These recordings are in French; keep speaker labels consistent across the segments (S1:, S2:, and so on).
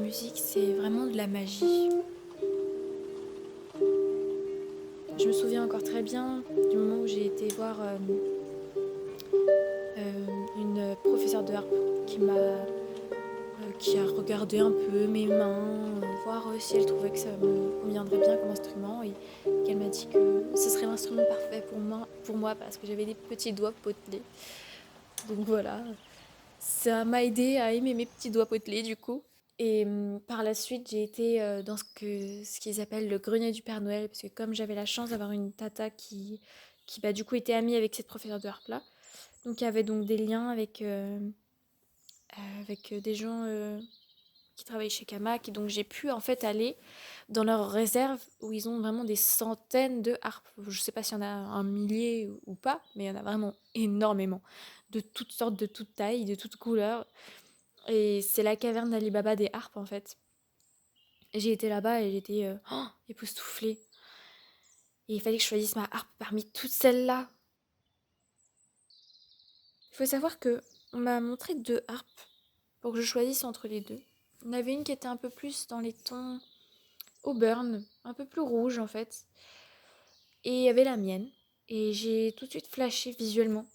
S1: musique, c'est vraiment de la magie. Je me souviens encore très bien du moment où j'ai été voir une professeure de harpe qui a regardé un peu mes mains, voir si elle trouvait que ça me conviendrait bien comme instrument et qu'elle m'a dit que ce serait l'instrument parfait pour moi parce que j'avais des petits doigts potelés. Donc voilà, ça m'a aidé à aimer mes petits doigts potelés du coup. Et par la suite, j'ai été dans ce qu'ils appellent le grenier du Père Noël, parce que comme j'avais la chance d'avoir une tata qui du coup était amie avec cette professeure de harpe là, donc il y avait donc des liens avec des gens qui travaillent chez Kamak, et donc j'ai pu en fait aller dans leur réserve où ils ont vraiment des centaines de harpes. Je sais pas s'il y en a un millier ou pas, mais il y en a vraiment énormément, de toutes sortes, de toutes tailles, de toutes couleurs. Et c'est la caverne d'Ali Baba des harpes en fait. J'ai été là-bas et j'étais époustouflée. Et il fallait que je choisisse ma harpe parmi toutes celles-là. Il faut savoir que on m'a montré deux harpes pour que je choisisse entre les deux. Il y en avait une qui était un peu plus dans les tons auburn, un peu plus rouge en fait. Et il y avait la mienne. Et j'ai tout de suite flashé visuellement.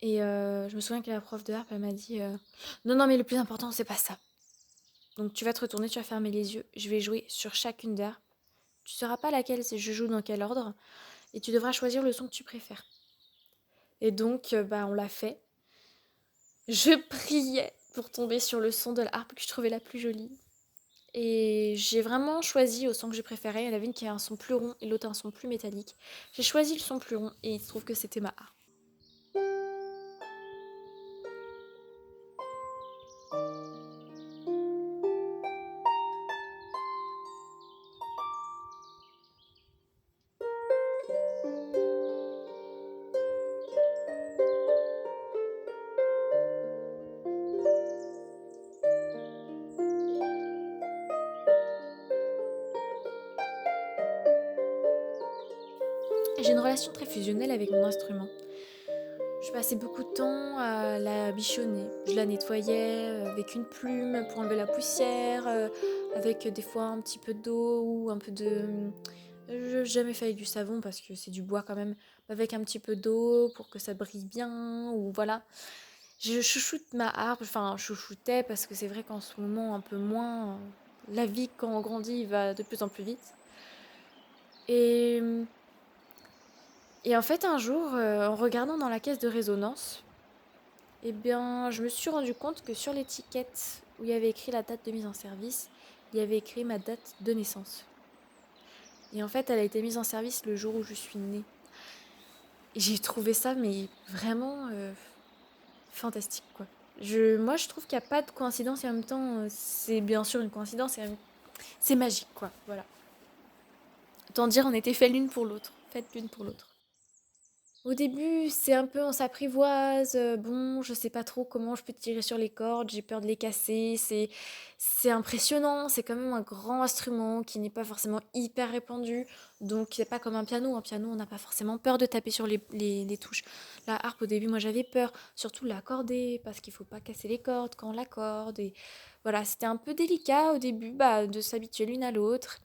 S1: Et je me souviens que la prof de harpe, elle m'a dit non, non, mais le plus important, c'est pas ça. Donc tu vas te retourner, tu vas fermer les yeux. Je vais jouer sur chacune des harpes. Tu sauras pas laquelle je joue dans quel ordre. Et tu devras choisir le son que tu préfères. Et donc, on l'a fait. Je priais pour tomber sur le son de la harpe que je trouvais la plus jolie. Et j'ai vraiment choisi au son que je préférais. Il y en avait une qui a un son plus rond et l'autre un son plus métallique. J'ai choisi le son plus rond et il se trouve que c'était ma harpe. J'ai une relation très fusionnelle avec mon instrument. Je passais beaucoup de temps à la bichonner. Je la nettoyais avec une plume pour enlever la poussière, avec des fois un petit peu d'eau ou un peu de... Je n'ai jamais fait avec du savon parce que c'est du bois quand même. Avec un petit peu d'eau pour que ça brille bien ou voilà. Je chouchoute ma harpe, enfin chouchoutais parce que c'est vrai qu'en ce moment un peu moins. La vie quand on grandit va de plus en plus vite. Et, et en fait un jour, en regardant dans la caisse de résonance, eh bien, je me suis rendu compte que sur l'étiquette où il y avait écrit la date de mise en service, il y avait écrit ma date de naissance. Et en fait, elle a été mise en service le jour où je suis née. Et j'ai trouvé ça, mais vraiment fantastique, quoi. Moi, je trouve qu'il n'y a pas de coïncidence et en même temps, c'est bien sûr une coïncidence et c'est magique, quoi. Voilà. Autant dire, on était fait l'une pour l'autre. Faites l'une pour l'autre. Au début, c'est un peu on s'apprivoise, bon, je sais pas trop comment je peux tirer sur les cordes, j'ai peur de les casser, c'est impressionnant, c'est quand même un grand instrument qui n'est pas forcément hyper répandu, donc c'est pas comme un piano on n'a pas forcément peur de taper sur les touches. La harpe au début, moi j'avais peur, surtout l'accorder, parce qu'il faut pas casser les cordes quand on l'accorde, et voilà, c'était un peu délicat au début, de s'habituer l'une à l'autre,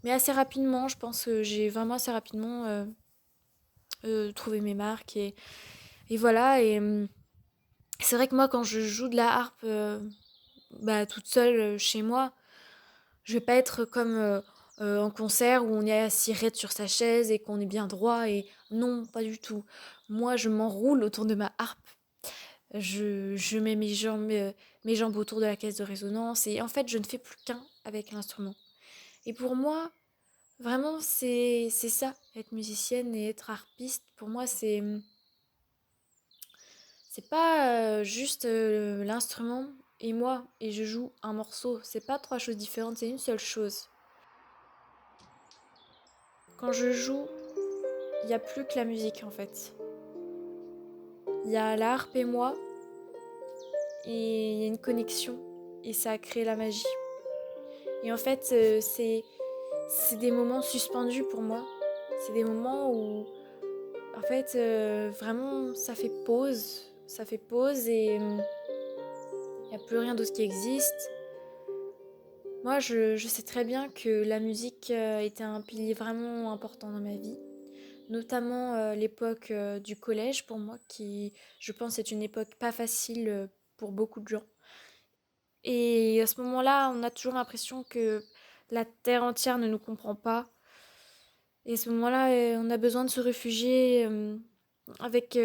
S1: mais assez rapidement, je pense que j'ai vraiment assez rapidement... trouver mes marques et voilà et c'est vrai que moi quand je joue de la harpe toute seule chez moi, je vais pas être comme en concert où on est assis raide sur sa chaise et qu'on est bien droit et non pas du tout. Moi je m'enroule autour de ma harpe, je mets mes jambes autour de la caisse de résonance et en fait je ne fais plus qu'un avec l'instrument. Et pour moi vraiment c'est ça être musicienne et être harpiste. Pour moi c'est pas juste l'instrument et moi, et je joue un morceau. C'est pas trois choses différentes, c'est une seule chose. Quand je joue, il n'y a plus que la musique en fait. Il y a la harpe et moi, et il y a une connexion, et ça a créé la magie. Et en fait, c'est des moments suspendus pour moi. C'est des moments où, en fait, vraiment, ça fait pause. Ça fait pause Il n'y a plus rien d'autre qui existe. Moi, je sais très bien que la musique était un pilier vraiment important dans ma vie, notamment l'époque du collège pour moi, qui, je pense, est une époque pas facile pour beaucoup de gens. Et à ce moment-là, on a toujours l'impression que la terre entière ne nous comprend pas. Et à ce moment-là, on a besoin de se réfugier avec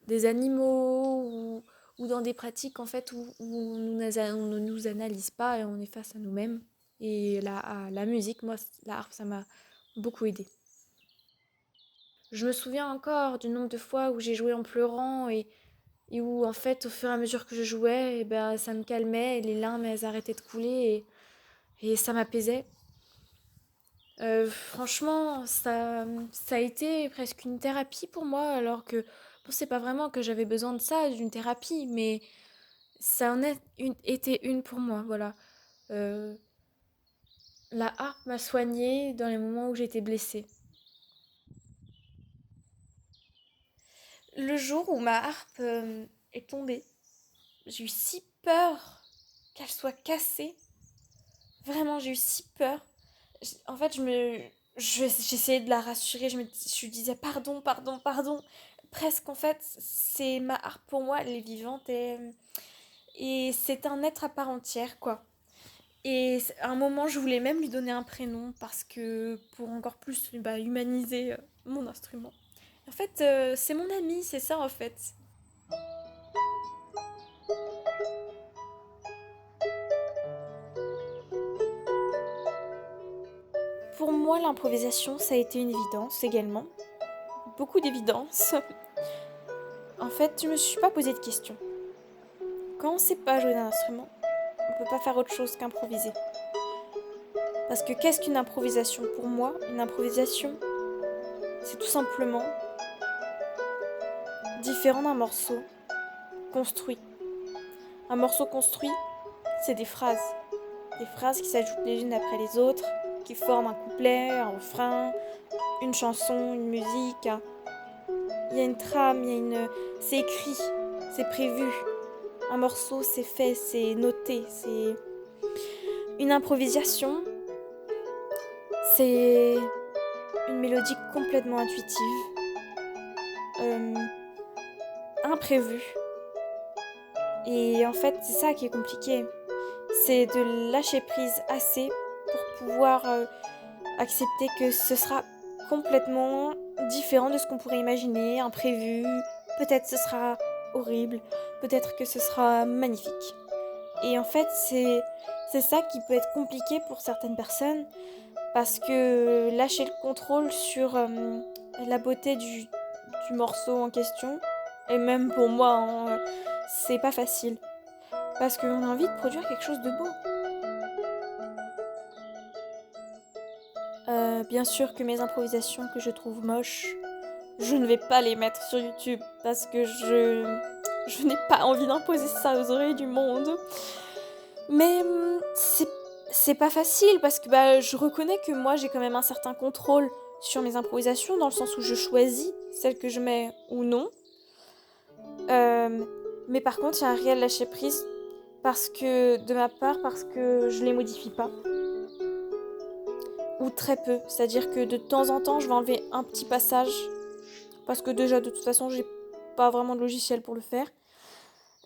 S1: des animaux ou dans des pratiques en fait où on ne nous analyse pas et on est face à nous-mêmes. Et la musique, moi, la harpe, ça m'a beaucoup aidé. Je me souviens encore du nombre de fois où j'ai joué en pleurant et où en fait au fur et à mesure que je jouais, eh ben, ça me calmait, et les larmes elles arrêtaient de couler et ça m'apaisait. Franchement, ça a été presque une thérapie pour moi, alors que bon, c'est pas vraiment que j'avais besoin de ça, d'une thérapie, mais ça en a été une pour moi, voilà. Euh, la harpe m'a soignée dans les moments où j'étais blessée. Le jour où ma harpe est tombée, j'ai eu si peur qu'elle soit cassée. Vraiment, j'ai eu si peur. En fait, j'essayais de la rassurer. Je lui disais pardon, pardon, pardon. Presque, en fait, c'est ma harpe pour moi. Elle est vivante et c'est un être à part entière, quoi. Et à un moment, je voulais même lui donner un prénom parce que pour encore plus bah, humaniser mon instrument. En fait, c'est mon ami, c'est ça en fait. Pour moi, l'improvisation, ça a été une évidence également. Beaucoup d'évidence. En fait, je me suis pas posé de questions. Quand on sait pas jouer d'un instrument, on peut pas faire autre chose qu'improviser. Parce que qu'est-ce qu'une improvisation pour moi? Une improvisation, c'est tout simplement différent d'un morceau construit. Un morceau construit, c'est des phrases. Des phrases qui s'ajoutent les unes après les autres, qui forment un couplet, un refrain, une chanson, une musique. Il y a une trame, c'est écrit, c'est prévu. Un morceau, c'est fait, c'est noté, c'est une improvisation. C'est une mélodie complètement intuitive, euh, imprévue. Et en fait, c'est ça qui est compliqué. C'est de lâcher prise assez pour pouvoir accepter que ce sera complètement différent de ce qu'on pourrait imaginer, imprévu. Peut-être ce sera horrible, peut-être que ce sera magnifique. Et en fait, c'est ça qui peut être compliqué pour certaines personnes parce que lâcher le contrôle sur la beauté du morceau en question, et même pour moi, hein, c'est pas facile. Parce qu'on a envie de produire quelque chose de beau. Bien sûr que mes improvisations que je trouve moches, je ne vais pas les mettre sur YouTube parce que je n'ai pas envie d'imposer ça aux oreilles du monde. Mais c'est pas facile parce que bah, je reconnais que moi j'ai quand même un certain contrôle sur mes improvisations dans le sens où je choisis celles que je mets ou non. Euh, mais par contre, il y a un réel lâcher prise parce que de ma part parce que je les modifie pas ou très peu, c'est-à-dire que de temps en temps, je vais enlever un petit passage parce que déjà de toute façon, j'ai pas vraiment de logiciel pour le faire.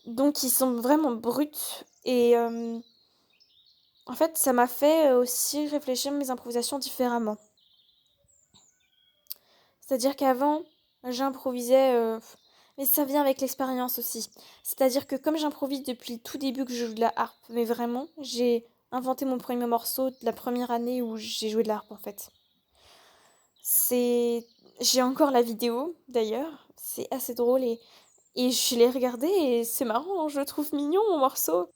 S1: Donc ils sont vraiment bruts et en fait, ça m'a fait aussi réfléchir mes improvisations différemment. C'est-à-dire qu'avant, j'improvisais, mais ça vient avec l'expérience aussi. C'est-à-dire que comme j'improvise depuis le tout début que je joue de la harpe, mais vraiment, j'ai inventé mon premier morceau de la première année où j'ai joué de la harpe en fait. C'est... J'ai encore la vidéo d'ailleurs, c'est assez drôle et je l'ai regardé et c'est marrant, je le trouve mignon mon morceau.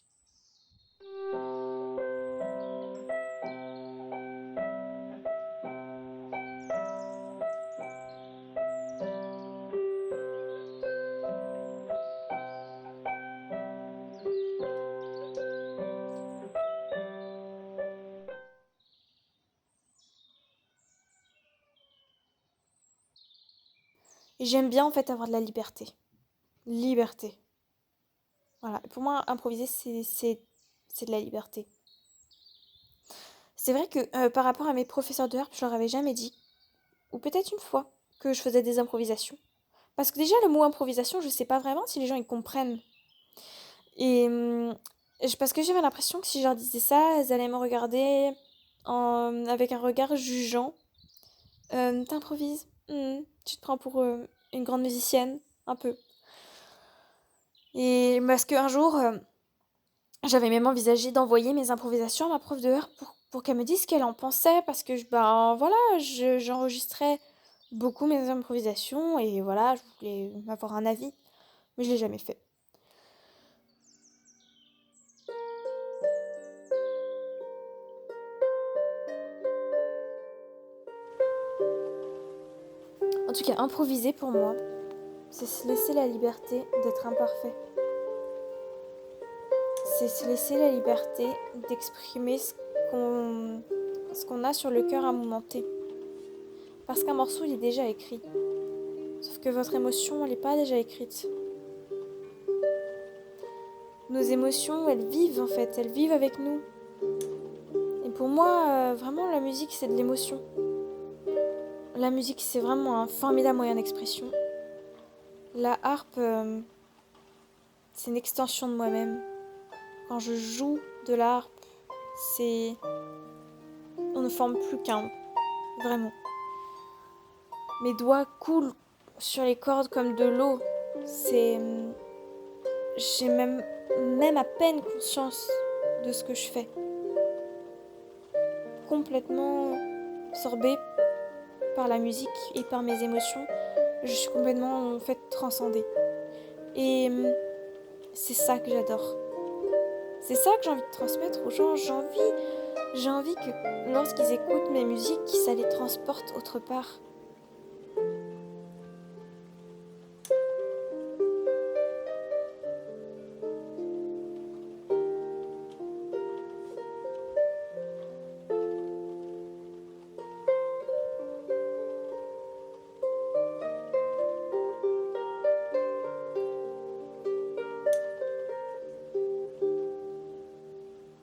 S1: Et j'aime bien en fait avoir de la liberté. Liberté. Voilà, pour moi, improviser, c'est de la liberté. C'est vrai que par rapport à mes professeurs de harpe, je leur avais jamais dit, ou peut-être une fois, que je faisais des improvisations. Parce que déjà, le mot improvisation, je sais pas vraiment si les gens ils comprennent. Et parce que j'avais l'impression que si je leur disais ça, elles allaient me regarder avec un regard jugeant. T'improvises. Tu te prends pour une grande musicienne, un peu. Et parce qu'un jour, j'avais même envisagé d'envoyer mes improvisations à ma prof de harpe pour qu'elle me dise ce qu'elle en pensait. Parce que, ben voilà, j'enregistrais beaucoup mes improvisations et voilà, je voulais avoir un avis. Mais je l'ai jamais fait. En tout cas, improviser pour moi, c'est se laisser la liberté d'être imparfait. C'est se laisser la liberté d'exprimer qu'on ce qu'on a sur le cœur à un moment T. Parce qu'un morceau, il est déjà écrit. Sauf que votre émotion, elle n'est pas déjà écrite. Nos émotions, elles vivent en fait, elles vivent avec nous. Et pour moi, vraiment, la musique, c'est de l'émotion. La musique, c'est vraiment un formidable moyen d'expression. La harpe, c'est une extension de moi-même. Quand je joue de la harpe, c'est... On ne forme plus qu'un, vraiment. Mes doigts coulent sur les cordes comme de l'eau. C'est... J'ai même à peine conscience de ce que je fais. Complètement absorbée par la musique et par mes émotions. Je suis complètement en fait transcendée. Et c'est ça que j'adore. C'est ça que j'ai envie de transmettre aux gens. J'ai envie que lorsqu'ils écoutent mes musiques, ça les transporte autre part.